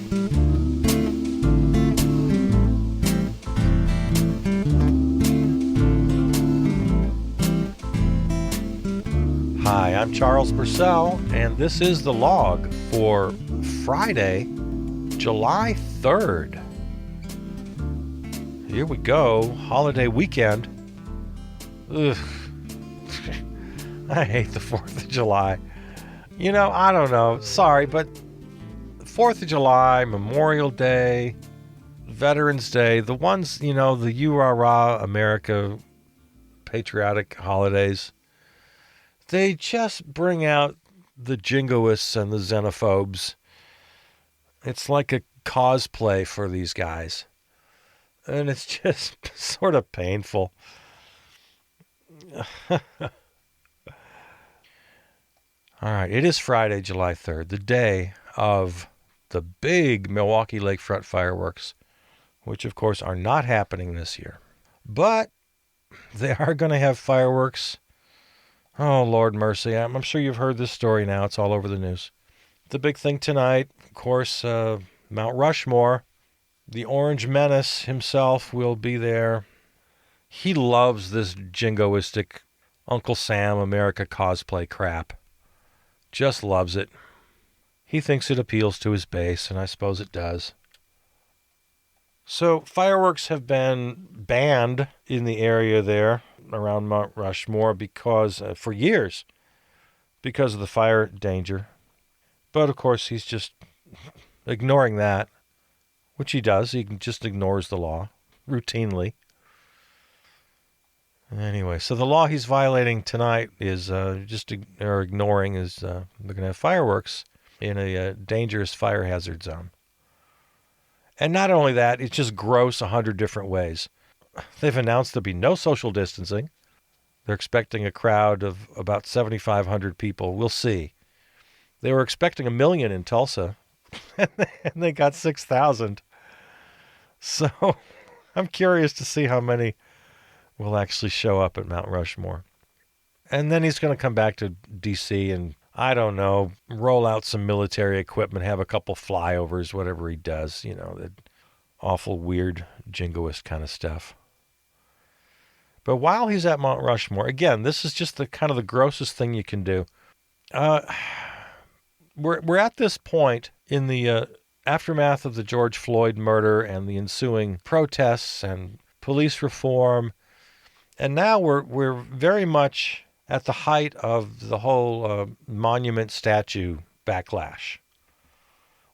Hi, I'm Charles Purcell, and this is the log for Friday, July 3rd. Here we go, holiday weekend. Ugh. I hate the 4th of July. I don't know. Sorry, but 4th of July, Memorial Day, Veterans Day, the ones, the URA America patriotic holidays, they just bring out the jingoists and the xenophobes. It's like a cosplay for these guys. And it's just sort of painful. All right, it is Friday, July 3rd, the day of the big Milwaukee Lakefront fireworks, which of course are not happening this year. But they are going to have fireworks. Oh, Lord mercy. I'm sure you've heard this story now. It's all over the news. The big thing tonight, of course, Mount Rushmore. The Orange Menace himself will be there. He loves this jingoistic Uncle Sam America cosplay crap. Just loves it. He thinks it appeals to his base, and I suppose it does. So fireworks have been banned in the area there around Mount Rushmore because for years because of the fire danger. But of course he's just ignoring that, which he does. He just ignores the law routinely. Anyway, so the law he's violating tonight is ignoring is they're going to have fireworks in a dangerous fire hazard zone. And not only that, it's just gross 100 different ways. They've announced there'll be no social distancing. They're expecting a crowd of about 7,500 people. We'll see. They were expecting 1 million in Tulsa, and they got 6,000. So I'm curious to see how many will actually show up at Mount Rushmore. And then he's going to come back to D.C. and, I don't know, roll out some military equipment, have a couple flyovers, whatever he does, that awful, weird, jingoist kind of stuff. But while he's at Mount Rushmore, again, this is just the kind of the grossest thing you can do. We're at this point in the aftermath of the George Floyd murder and the ensuing protests and police reform. And now we're very much at the height of the whole monument statue backlash,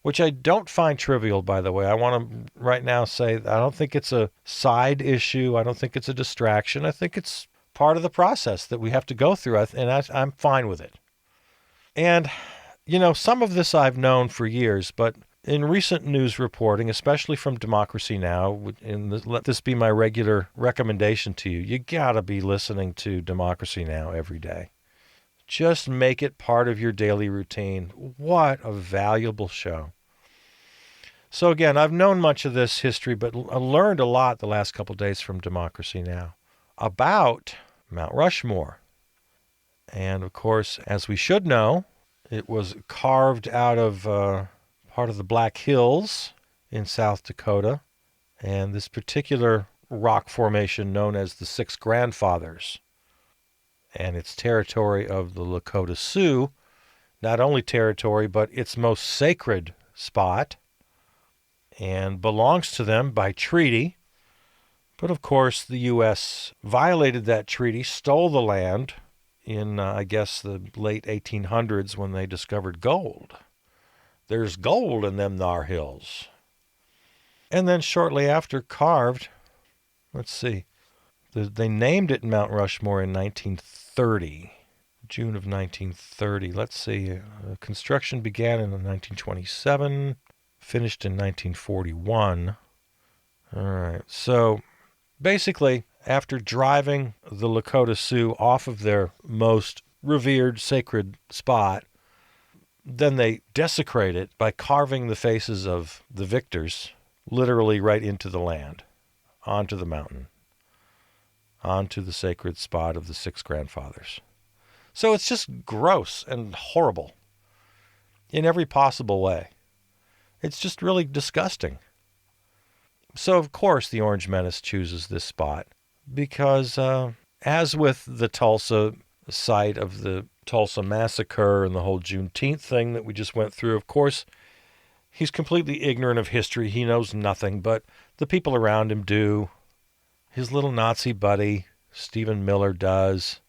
which I don't find trivial, by the way. I want to right now say I don't think it's a side issue. I don't think it's a distraction. I think it's part of the process that we have to go through, and I'm fine with it. And, some of this I've known for years, but in recent news reporting, especially from Democracy Now!, and let this be my regular recommendation to you, you gotta be listening to Democracy Now! Every day. Just make it part of your daily routine. What a valuable show. So again, I've known much of this history, but I learned a lot the last couple of days from Democracy Now! About Mount Rushmore. And of course, as we should know, it was carved out of part of the Black Hills in South Dakota, and this particular rock formation known as the Six Grandfathers. And it's territory of the Lakota Sioux, not only territory, but its most sacred spot, and belongs to them by treaty. But of course, the U.S. violated that treaty, stole the land in, I guess, the late 1800s when they discovered gold. There's gold in them thar hills. And then shortly after carved, let's see, they named it Mount Rushmore in 1930, June of 1930. Let's see, construction began in 1927, finished in 1941. All right, so basically, after driving the Lakota Sioux off of their most revered sacred spot, then they desecrate it by carving the faces of the victors literally right into the land, onto the mountain, onto the sacred spot of the Six Grandfathers. So it's just gross and horrible in every possible way. It's just really disgusting. So, of course, the Orange Menace chooses this spot because, as with the Tulsa site of the Tulsa Massacre and the whole Juneteenth thing that we just went through, of course, he's completely ignorant of history. He knows nothing, but the people around him do. His little Nazi buddy, Stephen Miller, does.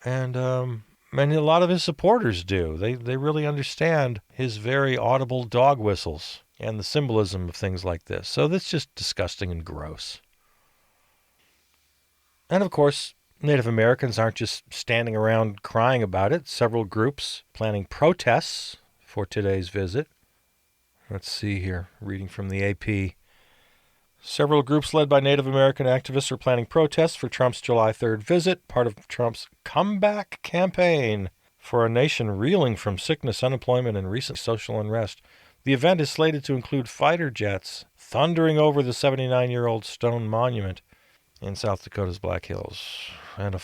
And a lot of his supporters do. They really understand his very audible dog whistles and the symbolism of things like this. So that's just disgusting and gross. And of course, Native Americans aren't just standing around crying about it. Several groups planning protests for today's visit. Let's see here, reading from the AP. Several groups led by Native American activists are planning protests for Trump's July 3rd visit, part of Trump's comeback campaign for a nation reeling from sickness, unemployment, and recent social unrest. The event is slated to include fighter jets thundering over the 79-year-old stone monument in South Dakota's Black Hills, and the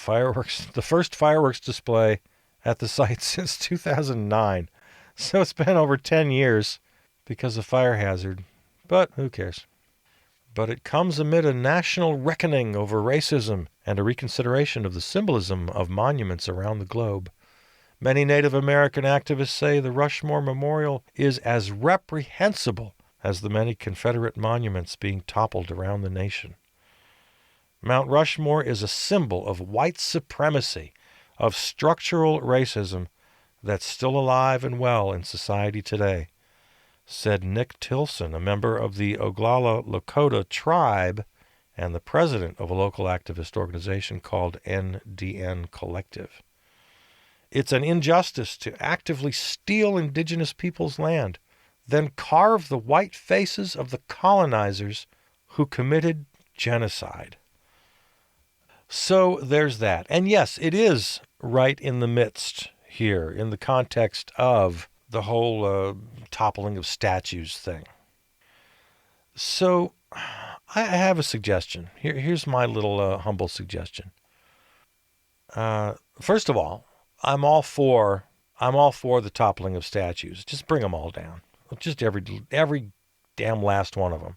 first fireworks display at the site since 2009. So it's been over 10 years because of fire hazard, but who cares? But it comes amid a national reckoning over racism and a reconsideration of the symbolism of monuments around the globe. Many Native American activists say the Rushmore Memorial is as reprehensible as the many Confederate monuments being toppled around the nation. Mount Rushmore is a symbol of white supremacy, of structural racism that's still alive and well in society today, said Nick Tilson, a member of the Oglala Lakota tribe and the president of a local activist organization called NDN Collective. It's an injustice to actively steal indigenous people's land, then carve the white faces of the colonizers who committed genocide. So there's that. And yes, it is right in the midst here, in the context of the whole toppling of statues thing. So I have a suggestion. Here's my little humble suggestion. First of all, I'm all for the toppling of statues. Just bring them all down. Just every damn last one of them.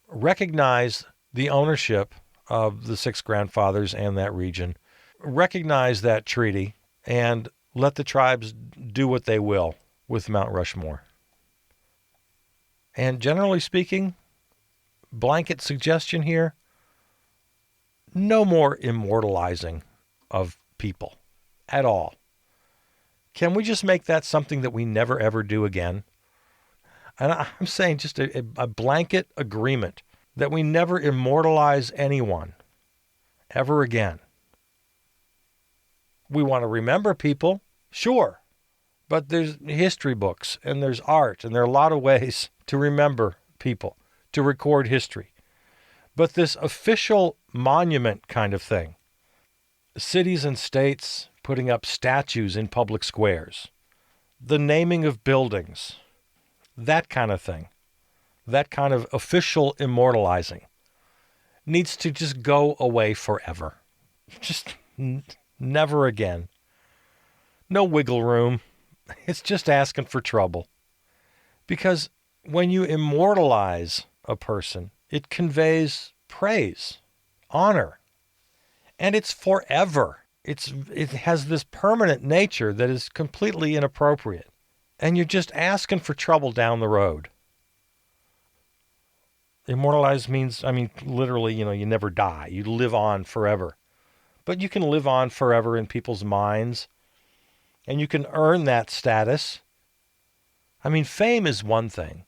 Recognize the ownership of the six grandfathers and that region. Recognize that treaty and let the tribes do what they will with Mount Rushmore. And generally speaking, blanket suggestion here, no more immortalizing of people at all. Can we just make that something that we never ever do again? And I'm saying just a blanket agreement that we never immortalize anyone ever again. We want to remember people, sure, but there's history books and there's art and there are a lot of ways to remember people, to record history. But this official monument kind of thing, cities and states putting up statues in public squares, the naming of buildings, that kind of thing, that kind of official immortalizing needs to just go away forever. Just never again. No wiggle room. It's just asking for trouble. Because when you immortalize a person, it conveys praise, honor, and it's forever. It has this permanent nature that is completely inappropriate. And you're just asking for trouble down the road. Immortalized means, literally, you never die. You live on forever. But you can live on forever in people's minds. And you can earn that status. Fame is one thing.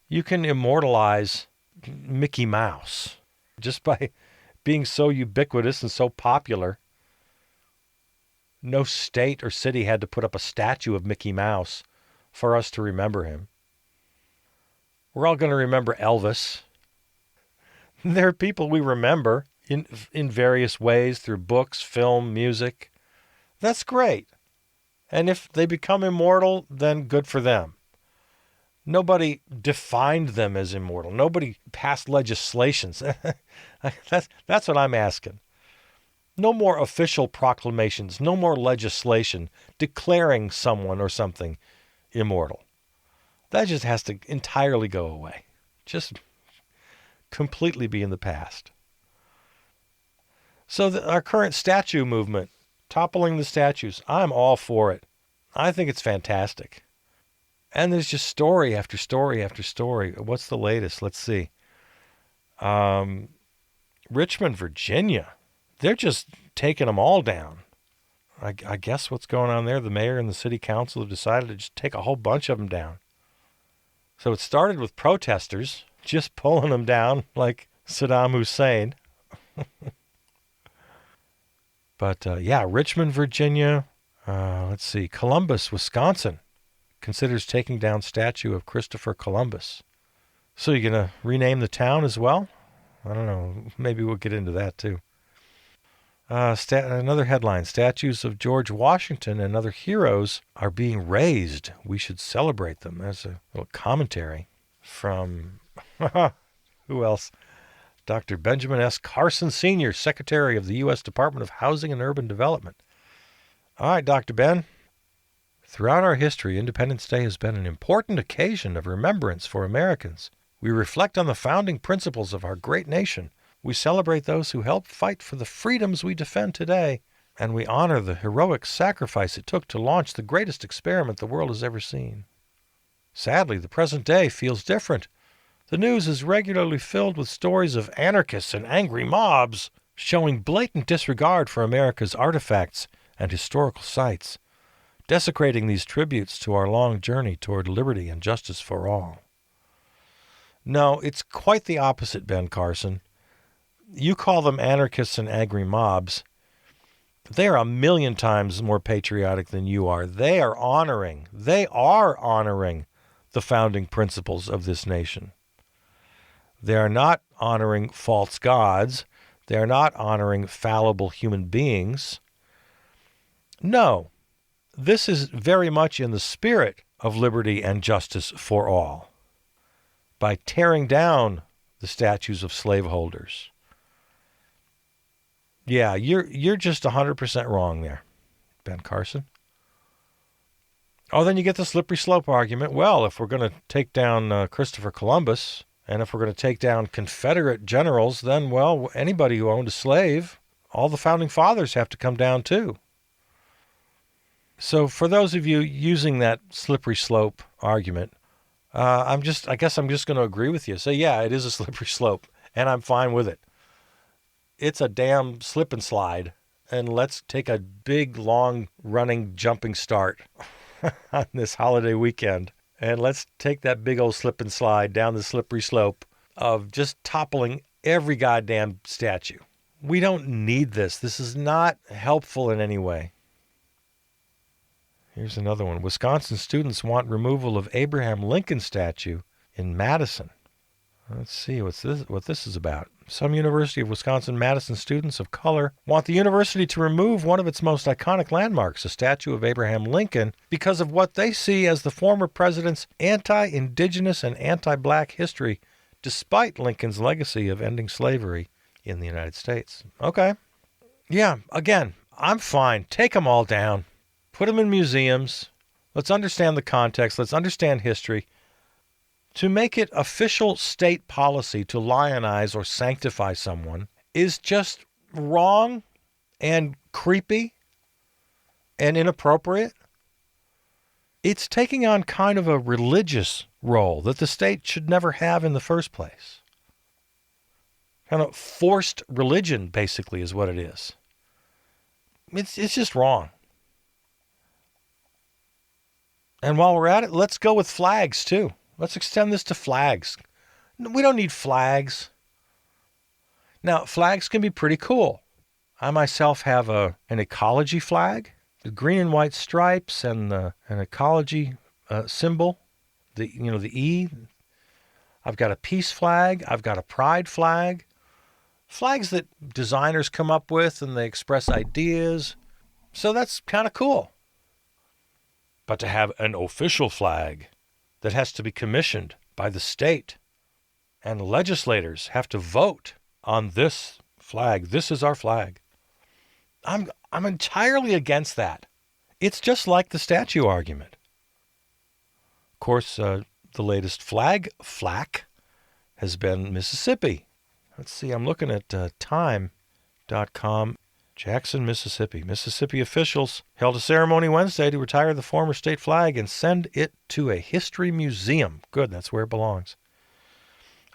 You can immortalize Mickey Mouse just by being so ubiquitous and so popular. No state or city had to put up a statue of Mickey Mouse for us to remember him. We're all going to remember Elvis. There are people we remember in various ways through books, film, music. That's great. And if they become immortal, then good for them. Nobody defined them as immortal. Nobody passed legislations. That's what I'm asking. No more official proclamations, no more legislation declaring someone or something immortal. That just has to entirely go away. Just completely be in the past. So our current statue movement, toppling the statues, I'm all for it. I think it's fantastic. And there's just story after story after story. What's the latest? Let's see. Richmond, Virginia. They're just taking them all down. I guess what's going on there, the mayor and the city council have decided to just take a whole bunch of them down. So it started with protesters just pulling them down like Saddam Hussein. But yeah, Richmond, Virginia. Let's see. Columbus, Wisconsin considers taking down statue of Christopher Columbus. So you're going to rename the town as well? I don't know. Maybe we'll get into that too. Another headline. Statues of George Washington and other heroes are being raised. We should celebrate them. That's a little commentary from, who else? Dr. Benjamin S. Carson, Sr., Secretary of the U.S. Department of Housing and Urban Development. All right, Dr. Ben. Throughout our history, Independence Day has been an important occasion of remembrance for Americans. We reflect on the founding principles of our great nation. We celebrate those who helped fight for the freedoms we defend today, and we honor the heroic sacrifice it took to launch the greatest experiment the world has ever seen. Sadly, the present day feels different. The news is regularly filled with stories of anarchists and angry mobs showing blatant disregard for America's artifacts and historical sites, desecrating these tributes to our long journey toward liberty and justice for all. No, it's quite the opposite, Ben Carson. You call them anarchists and angry mobs. They are 1,000,000 times more patriotic than you are. They are honoring the founding principles of this nation. They are not honoring false gods. They are not honoring fallible human beings. No, this is very much in the spirit of liberty and justice for all. By tearing down the statues of slaveholders. Yeah, you're just 100% wrong there, Ben Carson. Oh, then you get the slippery slope argument. Well, if we're going to take down Christopher Columbus, and if we're going to take down Confederate generals, then, well, anybody who owned a slave, all the founding fathers have to come down too. So for those of you using that slippery slope argument, I guess I'm just going to agree with you. Say, yeah, it is a slippery slope, and I'm fine with it. It's a damn slip and slide, and let's take a big, long, running, jumping start on this holiday weekend. And let's take that big old slip and slide down the slippery slope of just toppling every goddamn statue. We don't need this. This is not helpful in any way. Here's another one. Wisconsin students want removal of Abraham Lincoln statue in Madison. Let's see what this is about. Some University of Wisconsin-Madison students of color want the university to remove one of its most iconic landmarks, a statue of Abraham Lincoln, because of what they see as the former president's anti-indigenous and anti-black history, despite Lincoln's legacy of ending slavery in the United States. Okay. Yeah, again, I'm fine. Take them all down. Put them in museums. Let's understand the context. Let's understand history. To make it official state policy to lionize or sanctify someone is just wrong and creepy and inappropriate. It's taking on kind of a religious role that the state should never have in the first place. Kind of forced religion, basically, is what it is. It's just wrong. And while we're at it, let's go with flags, too. Let's extend this to flags. We don't need flags. Now, flags can be pretty cool. I myself have an ecology flag, the green and white stripes and an ecology symbol, the E. I've got a peace flag. I've got a pride flag. Flags that designers come up with and they express ideas. So that's kind of cool. But to have an official flag that has to be commissioned by the state, and legislators have to vote on this flag. This is our flag. I'm entirely against that. It's just like the statue argument. Of course, the latest flag flack has been Mississippi. Let's see, I'm looking at time.com. Jackson, Mississippi. Mississippi officials held a ceremony Wednesday to retire the former state flag and send it to a history museum. Good, that's where it belongs.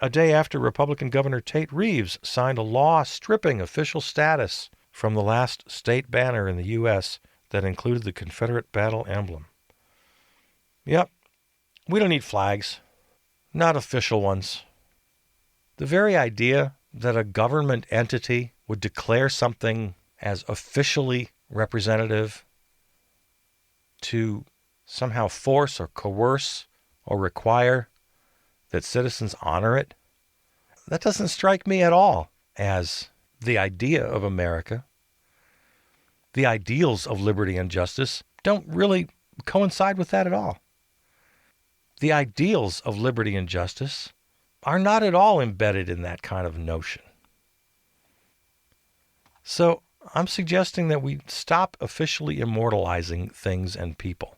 A day after Republican Governor Tate Reeves signed a law stripping official status from the last state banner in the U.S. that included the Confederate battle emblem. Yep, we don't need flags, not official ones. The very idea that a government entity would declare something as officially representative to somehow force or coerce or require that citizens honor it, that doesn't strike me at all as the idea of America. The ideals of liberty and justice don't really coincide with that at all. The ideals of liberty and justice are not at all embedded in that kind of notion. So I'm suggesting that we stop officially immortalizing things and people.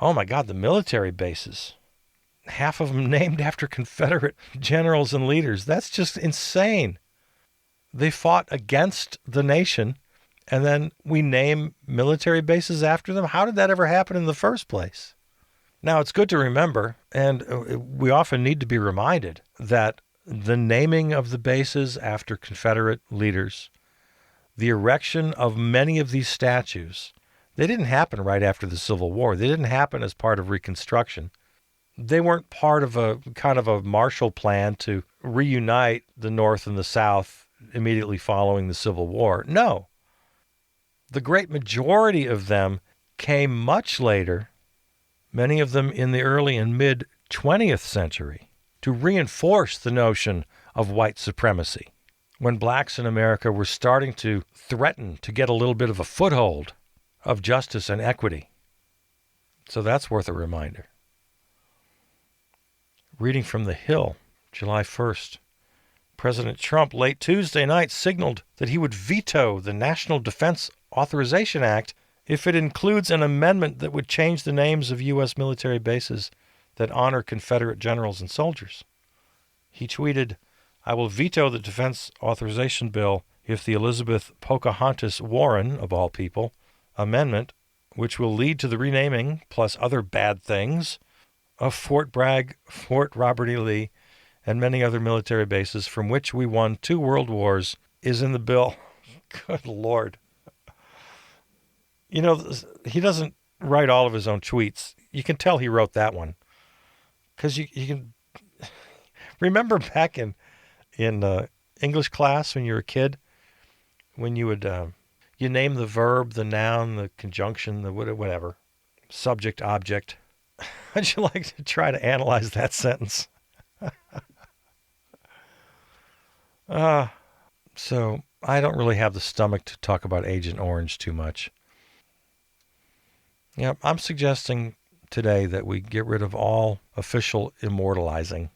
Oh my God, the military bases. Half of them named after Confederate generals and leaders. That's just insane. They fought against the nation, and then we name military bases after them? How did that ever happen in the first place? Now, it's good to remember, and we often need to be reminded, that the naming of the bases after Confederate leaders, the erection of many of these statues, they didn't happen right after the Civil War. They didn't happen as part of Reconstruction. They weren't part of a kind of a Marshall Plan to reunite the North and the South immediately following the Civil War. No. The great majority of them came much later, many of them in the early and mid-20th century, to reinforce the notion of white supremacy, when blacks in America were starting to threaten to get a little bit of a foothold of justice and equity. So that's worth a reminder. Reading from The Hill, July 1st. President Trump late Tuesday night signaled that he would veto the National Defense Authorization Act if it includes an amendment that would change the names of U.S. military bases that honor Confederate generals and soldiers. He tweeted, "I will veto the Defense Authorization Bill if the Elizabeth Pocahontas Warren, of all people, amendment, which will lead to the renaming, plus other bad things, of Fort Bragg, Fort Robert E. Lee, and many other military bases from which we won 2 world wars, is in the bill." Good Lord. You know, he doesn't write all of his own tweets. You can tell he wrote that one. Because you can remember back in English class when you were a kid, when you would you name the verb, the noun, the conjunction, the whatever, subject, object. How'd you like to try to analyze that sentence? So I don't really have the stomach to talk about Agent Orange too much. Yeah, I'm suggesting today that we get rid of all official immortalizing.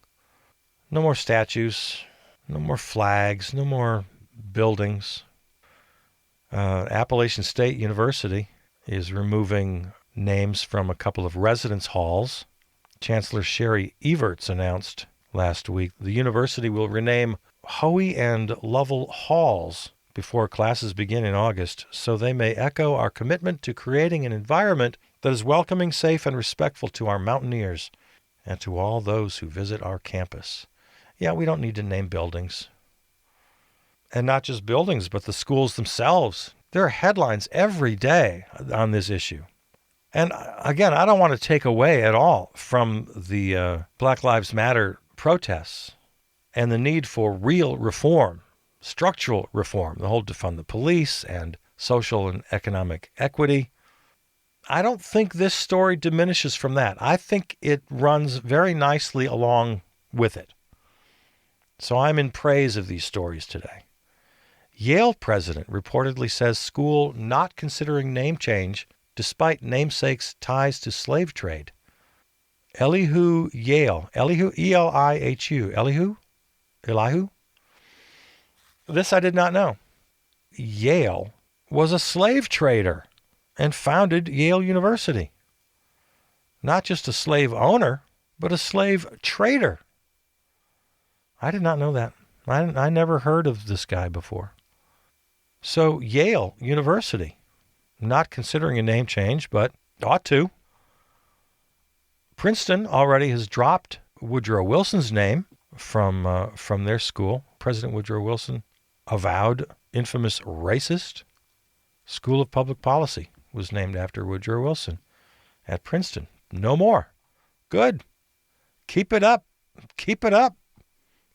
No more statues, no more flags, no more buildings. Appalachian State University is removing names from a couple of residence halls. Chancellor Sherry Everts announced last week the university will rename Hoey and Lovell Halls before classes begin in August, so they may echo our commitment to creating an environment that is welcoming, safe, and respectful to our mountaineers and to all those who visit our campus. Yeah, we don't need to name buildings. And not just buildings, but the schools themselves. There are headlines every day on this issue. And again, I don't want to take away at all from the Black Lives Matter protests and the need for real reform, structural reform, the whole defund the police and social and economic equity. I don't think this story diminishes from that. I think it runs very nicely along with it. So I'm in praise of these stories today. Yale president reportedly says school not considering name change despite namesake's ties to slave trade. Elihu Yale. Elihu, E-L-I-H-U. Elihu? This I did not know. Yale was a slave trader and founded Yale University. Not just a slave owner, but a slave trader. I did not know that. I never heard of this guy before. So Yale University, not considering a name change, but ought to. Princeton already has dropped Woodrow Wilson's name from their school. President Woodrow Wilson, avowed infamous racist. School of Public Policy was named after Woodrow Wilson at Princeton. No more. Good. Keep it up. Keep it up.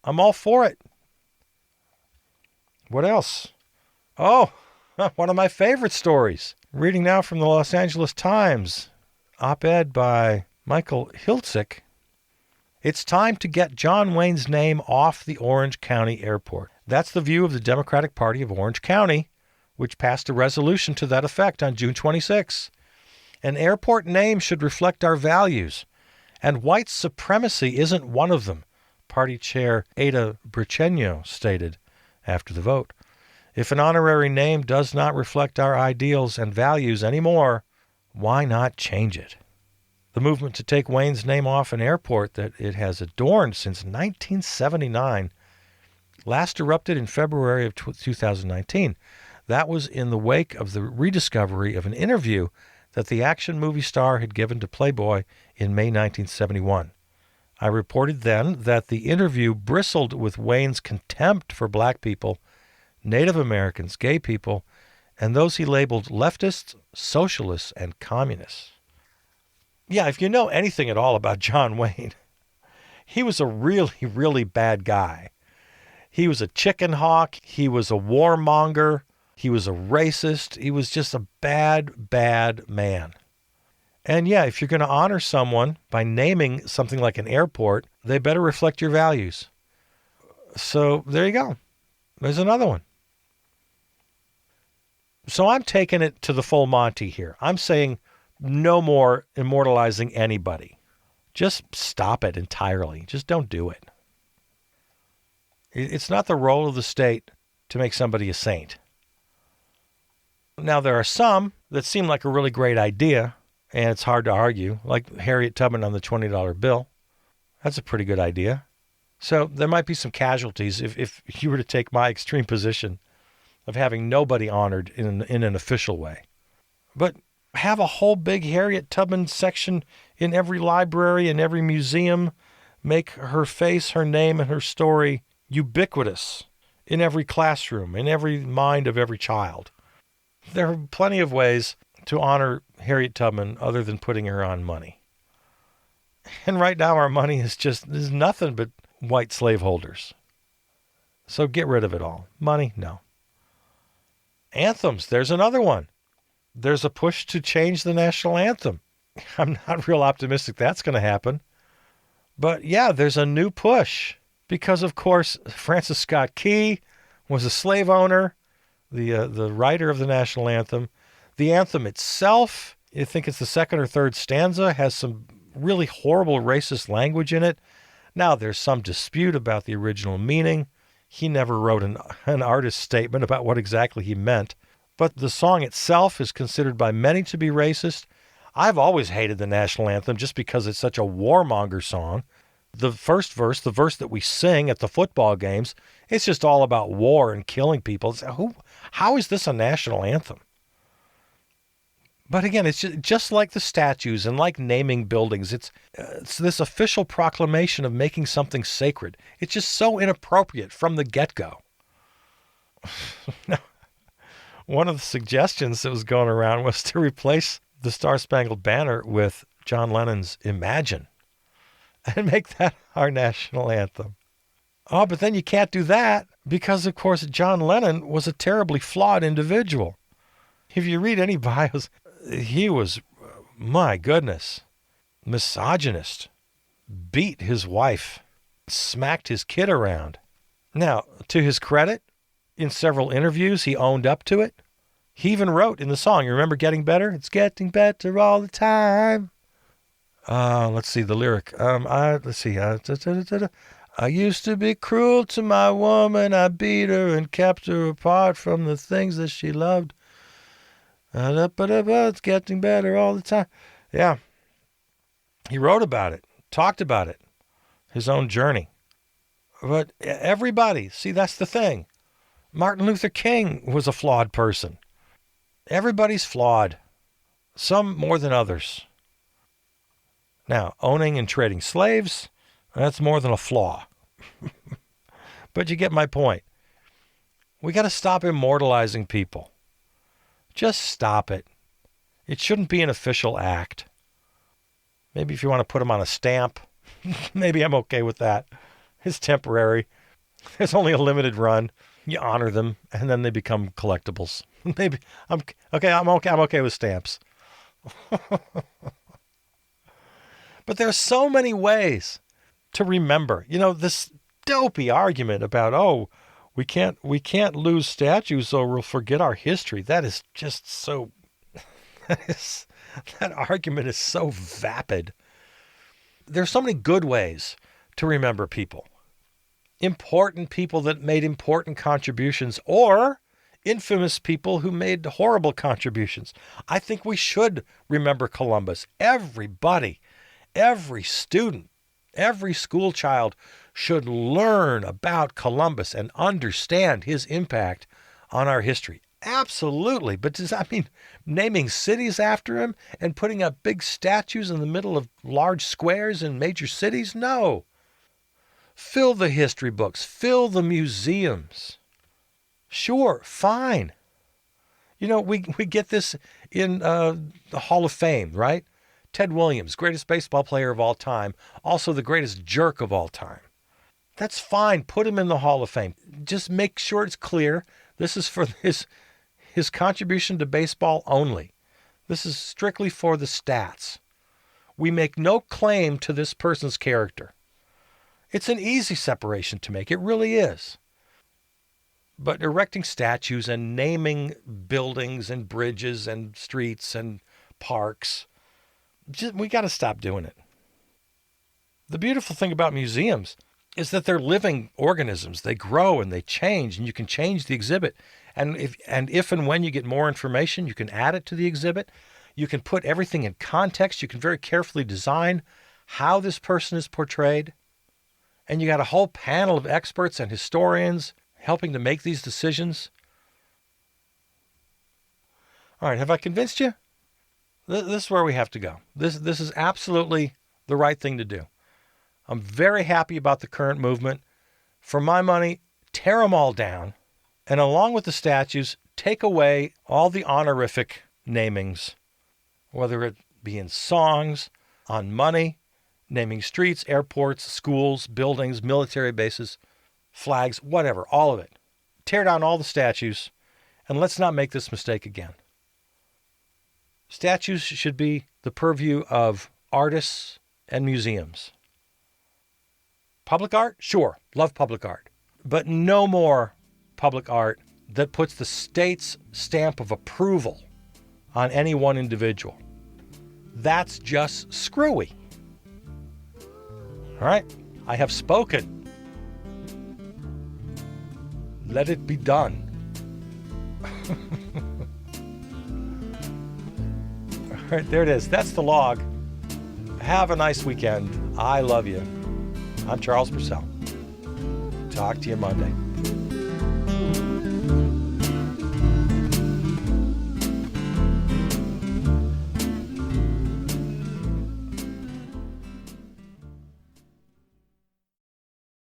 I'm all for it. What else? Oh, one of my favorite stories. Reading now from the Los Angeles Times, op-ed by Michael Hiltzik. It's time to get John Wayne's name off the Orange County Airport. That's the view of the Democratic Party of Orange County, which passed a resolution to that effect on June 26. An airport name should reflect our values, and white supremacy isn't one of them, Party Chair Ada Briceño stated after the vote. If an honorary name does not reflect our ideals and values anymore, why not change it? The movement to take Wayne's name off an airport that it has adorned since 1979 last erupted in February of 2019. That was in the wake of the rediscovery of an interview that the action movie star had given to Playboy in May 1971. I reported then that the interview bristled with Wayne's contempt for black people, Native Americans, gay people, and those he labeled leftists, socialists, and communists. Yeah, if you know anything at all about John Wayne, he was a really, really bad guy. He was a chicken hawk. He was a warmonger. He was a racist. He was just a bad, bad man. And yeah, if you're going to honor someone by naming something like an airport, they better reflect your values. So there you go. There's another one. So I'm taking it to the full Monty here. I'm saying no more immortalizing anybody. Just stop it entirely. Just don't do it. It's not the role of the state to make somebody a saint. Now, there are some that seem like a really great idea, and it's hard to argue, like Harriet Tubman on the $20 bill. That's a pretty good idea. So there might be some casualties if you were to take my extreme position of having nobody honored in an official way. But have a whole big Harriet Tubman section in every library and every museum. Make her face, her name, and her story ubiquitous in every classroom, in every mind of every child. There are plenty of ways to honor Harriet Tubman other than putting her on money. And right now our money is nothing but white slaveholders. So get rid of it all. Money, no. Anthems, there's another one. There's a push to change the national anthem. I'm not real optimistic that's going to happen. But yeah, there's a new push. Because, of course, Francis Scott Key was a slave owner, the writer of the national anthem. The anthem itself, I think it's the second or third stanza, has some really horrible racist language in it. Now, there's some dispute about the original meaning. He never wrote an artist statement about what exactly he meant. But the song itself is considered by many to be racist. I've always hated the national anthem just because it's such a warmonger song. The first verse, the verse that we sing at the football games, it's just all about war and killing people. How is this a national anthem? But again, it's just like the statues and like naming buildings. It's this official proclamation of making something sacred. It's just so inappropriate from the get-go. One of the suggestions that was going around was to replace the Star-Spangled Banner with John Lennon's Imagine and make that our national anthem. Oh, but then you can't do that because, of course, John Lennon was a terribly flawed individual. If you read any bios, he was, my goodness, misogynist, beat his wife, smacked his kid around. Now, to his credit, in several interviews, he owned up to it. He even wrote in the song, you remember Getting Better? It's getting better all the time. Let's see the lyric. I used to be cruel to my woman. I beat her and kept her apart from the things that she loved. It's getting better all the time. Yeah. He wrote about it. talked about it, his own journey. But everybody, see, that's the thing. Martin Luther King was a flawed person. Everybody's flawed, some more than others. Now, owning and trading slaves, that's more than a flaw. But you get my point. We got to stop immortalizing people. Just stop it. It shouldn't be an official act. Maybe if you want to put them on a stamp, maybe I'm okay with that. It's temporary. There's only a limited run. You honor them, and then they become collectibles. Maybe I'm okay. I'm okay with stamps. But there's so many ways to remember. You know, this dopey argument about, oh, we can't lose statues or we'll forget our history. That is just so that argument is so vapid. There's so many good ways to remember people. Important people that made important contributions, or infamous people who made horrible contributions. I think we should remember Columbus. Everybody, every student, every school child should learn about Columbus and understand his impact on our history. Absolutely. But does that mean naming cities after him and putting up big statues in the middle of large squares in major cities? No. Fill the history books. Fill the museums. Sure, fine. You know, we get this in the Hall of Fame, right? Ted Williams, greatest baseball player of all time, also the greatest jerk of all time. That's fine. Put him in the Hall of Fame. Just make sure it's clear this is for his contribution to baseball only. This is strictly for the stats. We make no claim to this person's character. It's an easy separation to make. It really is. But erecting statues and naming buildings and bridges and streets and parks, we got to stop doing it. The beautiful thing about museums is that they're living organisms. They grow and they change, and you can change the exhibit. And if and when you get more information, you can add it to the exhibit. You can put everything in context. You can very carefully design how this person is portrayed. And you got a whole panel of experts and historians helping to make these decisions. All right, have I convinced you? This is where we have to go. This is absolutely the right thing to do. I'm very happy about the current movement. For my money, tear them all down. And along with the statues, take away all the honorific namings, whether it be in songs, on money, naming streets, airports, schools, buildings, military bases, flags, whatever, all of it. Tear down all the statues, and let's not make this mistake again. Statues should be the purview of artists and museums. Public art? Sure, love public art. But no more public art that puts the state's stamp of approval on any one individual. That's just screwy. All right, I have spoken. Let it be done. All right, there it is. That's the log. Have a nice weekend. I love you. I'm Charles Purcell. Talk to you Monday.